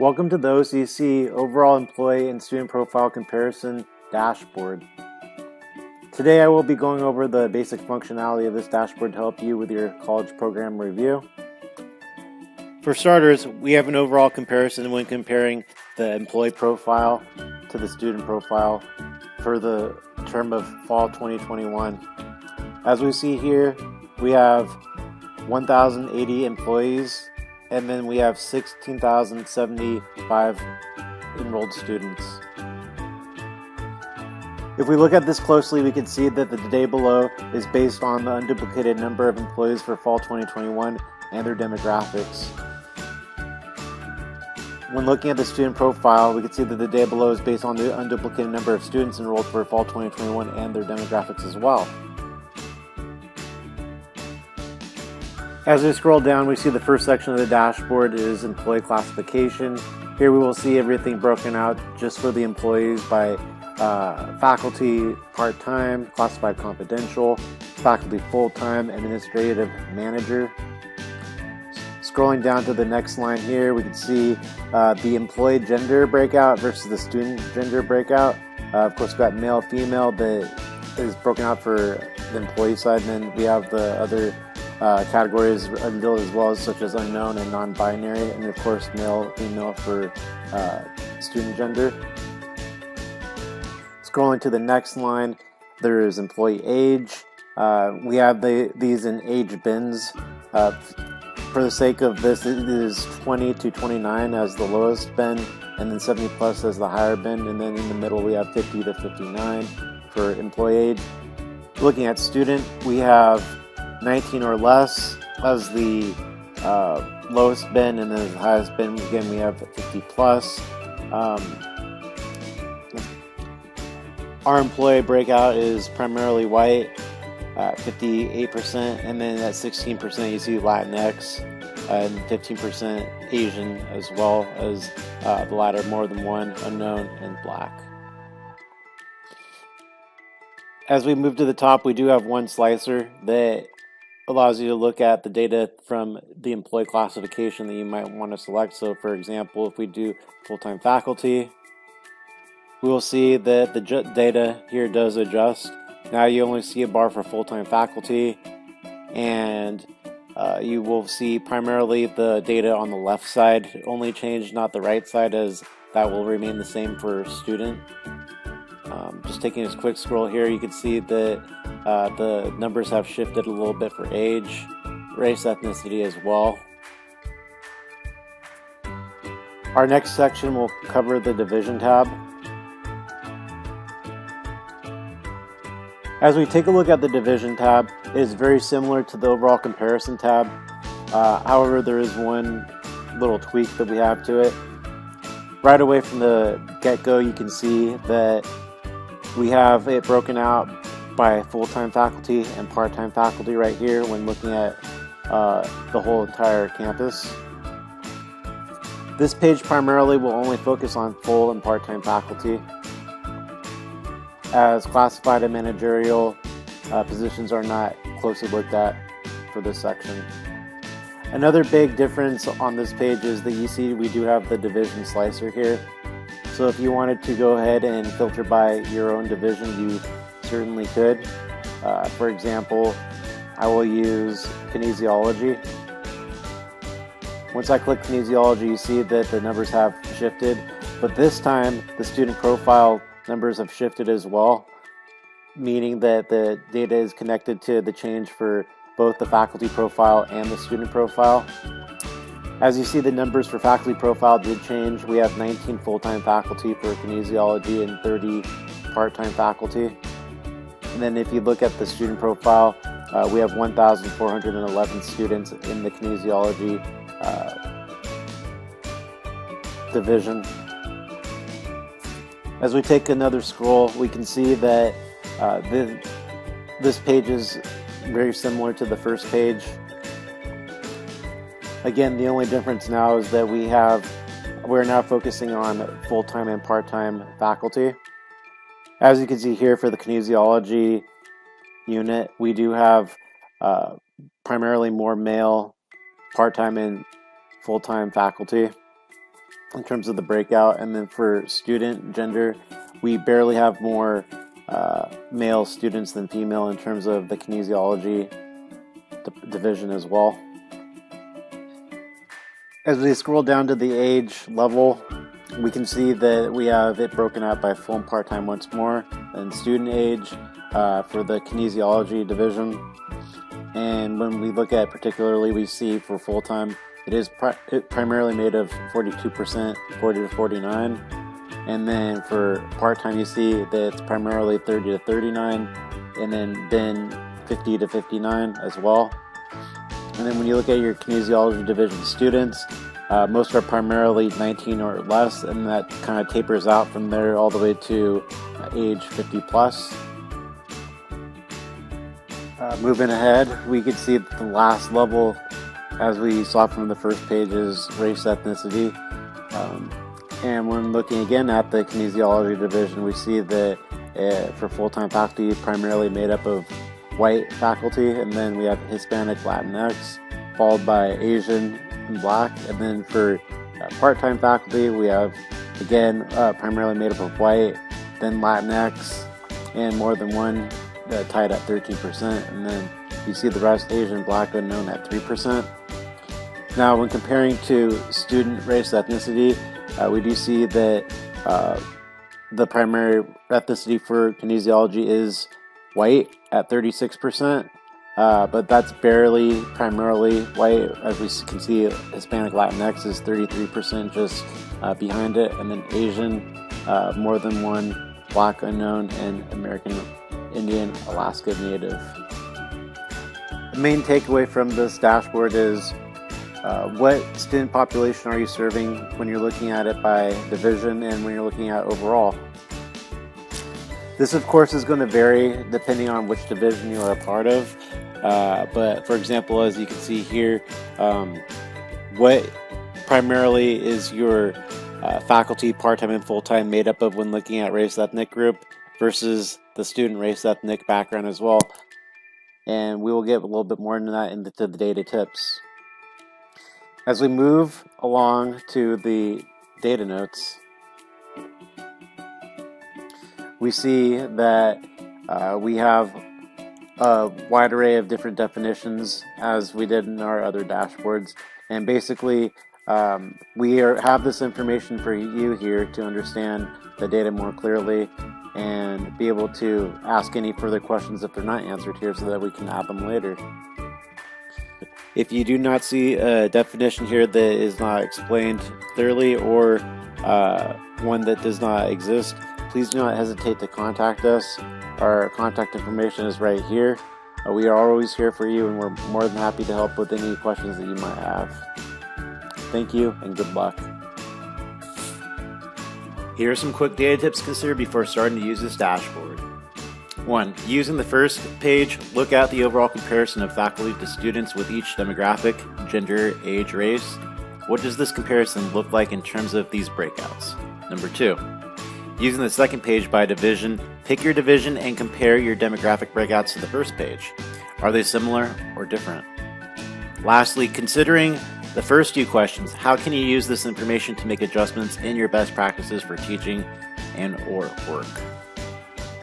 Welcome to the OCC Overall Employee and Student Profile Comparison Dashboard. Today I will be going over the basic functionality of this dashboard to help you with your college program review. For starters, we have an overall comparison when comparing the employee profile to the student profile for the term of fall 2021. As we see here, we have 1,080 employees, and then we have 16,075 enrolled students. If we look at this closely, we can see that the day below is based on the unduplicated number of employees for fall 2021 and their demographics. When looking at the student profile, we can see that the day below is based on the unduplicated number of students enrolled for fall 2021 and their demographics as well. As we scroll down, we see the first section of the dashboard is employee classification. Here we will see everything broken out just for the employees by faculty part-time, classified confidential, faculty full-time, administrative manager. Scrolling down to the next line here, we can see the employee gender breakout versus the student gender breakout. Of course, we've got male, female that is broken out for the employee side, and then we have the other categories as well, such as unknown and non-binary, and of course male, female for student gender. Scrolling to the next line, there is employee age. We have these in age bins. For the sake of this, it is 20 to 29 as the lowest bin, and then 70 plus as the higher bin, and then in the middle we have 50 to 59 for employee age. Looking at student, we have 19 or less as the lowest bin, and then the highest bin, again, we have 50 plus. Our employee breakout is primarily white at 58%, and then at 16% you see Latinx, and 15% Asian, as well as the latter more than one, unknown, and black. As we move to the top, we do have one slicer that allows you to look at the data from the employee classification that you might want to select. So for example, if we do full-time faculty, we will see that the data here does adjust. Now you only see a bar for full-time faculty, and you will see primarily the data on the left side only change, not the right side, as that will remain the same for student. Just taking a quick scroll here, you can see that the numbers have shifted a little bit for age, race, ethnicity as well. Our next section will cover the division tab. As we take a look at the division tab, it is very similar to the overall comparison tab. However, there is one little tweak that we have to it. Right away from the get-go, you can see that we have it broken out by full-time faculty and part-time faculty right here when looking at the whole entire campus. This page primarily will only focus on full and part-time faculty, as classified and managerial positions are not closely looked at for this section. Another big difference on this page is that you see we do have the division slicer here. So if you wanted to go ahead and filter by your own division, you certainly could. For example, I will use kinesiology. Once I click kinesiology, you see that the numbers have shifted, but this time the student profile numbers have shifted as well, meaning that the data is connected to the change for both the faculty profile and the student profile. As you see, the numbers for faculty profile did change. We have 19 full-time faculty for kinesiology and 30 part-time faculty. And then if you look at the student profile, we have 1,411 students in the kinesiology division. As we take another scroll, we can see that this page is very similar to the first page. Again, the only difference now is that we're now focusing on full-time and part-time faculty. As you can see here for the kinesiology unit, we do have primarily more male part-time and full-time faculty. in terms of the breakout. And then for student gender, we barely have more male students than female in terms of the kinesiology division as well. As we scroll down to the age level, we can see that we have it broken out by full and part-time once more, and student age for the kinesiology division. And when we look at particularly, we see for full-time, it is primarily made of 42%, 40 to 49. And then for part-time, you see that it's primarily 30 to 39, and then 50 to 59 as well. And then when you look at your kinesiology division students, most are primarily 19 or less, and that kind of tapers out from there all the way to age 50 plus. Moving ahead, we can see that the last level, as we saw from the first page, is race ethnicity. And when looking again at the kinesiology division, we see that for full-time faculty, primarily made up of white faculty, and then we have Hispanic, Latinx, followed by Asian and Black. And then for part-time faculty, we have, again, primarily made up of white, then Latinx, and more than one tied at 13%. And then you see the rest, Asian, Black, unknown at 3%. Now, when comparing to student race ethnicity, we do see that the primary ethnicity for kinesiology is white at 36%, but that's barely primarily white. As we can see, Hispanic Latinx is 33% just behind it, and then Asian, more than one, Black unknown, and American Indian Alaska Native. The main takeaway from this dashboard is what student population are you serving when you're looking at it by division and when you're looking at overall. This, of course, is going to vary depending on which division you are a part of. But for example, as you can see here, what primarily is your faculty, part-time and full-time, made up of when looking at race ethnic group versus the student race ethnic background as well. And we will get a little bit more into that into the data tips. As we move along to the data notes, we see that we have a wide array of different definitions as we did in our other dashboards. And basically, we have this information for you here to understand the data more clearly and be able to ask any further questions if they're not answered here so that we can add them later. If you do not see a definition here that is not explained thoroughly or one that does not exist, please do not hesitate to contact us. Our contact information is right here. We are always here for you, and we're more than happy to help with any questions that you might have. Thank you, and good luck. Here are some quick data tips to consider before starting to use this dashboard. 1. Using the first page, look at the overall comparison of faculty to students with each demographic, gender, age, race. What does this comparison look like in terms of these breakouts? Number 2. Using the second page by division, pick your division and compare your demographic breakouts to the first page. Are they similar or different? Lastly, considering the first two questions, how can you use this information to make adjustments in your best practices for teaching and or work?